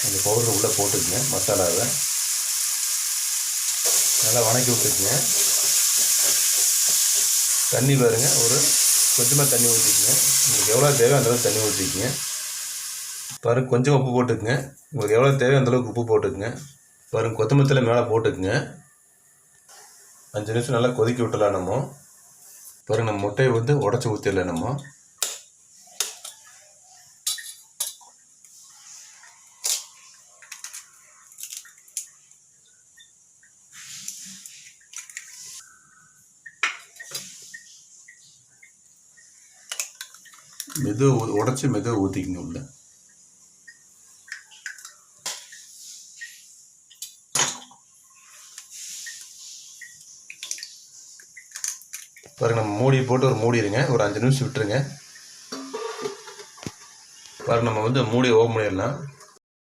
அந்த பவுடர் உள்ளே போட்டுக்குங்க. மசாலாவை நல்லா வணக்கி விட்டுக்குங்க. தண்ணி பாருங்கள், ஒரு கொஞ்சமாக தண்ணி ஊற்றிக்குங்க. உங்களுக்கு எவ்வளோ தேவையோ அந்தளவுக்கு தண்ணி ஊற்றிக்குங்க. பாருங்கள், கொஞ்சம் உப்பு போட்டுக்குங்க. உங்களுக்கு எவ்வளோ தேவையோ அந்தளவுக்கு உப்பு போட்டுக்குங்க. பாருங்கள், கொத்தமல்லி மேலே போட்டுக்குங்க. 5 நிமிஷம் நல்லா கொதிக்க விட்டுலாம். நம்ம பாருங்கள், நம்ம முட்டையை வந்து உடச்சி ஊற்றிடலாம். நம்ம மெதுவாக உடச்சி மெதுவாக ஊற்றிக்கங்க உள்ள. பாருங்கள், நம்ம மூடி போட்டு ஒரு மூடிடுங்க. ஒரு 5 நிமிஷம் விட்டுருங்க. பாருங்கள், நம்ம வந்து மூடி ஓப்பன் பண்ணிடலாம்.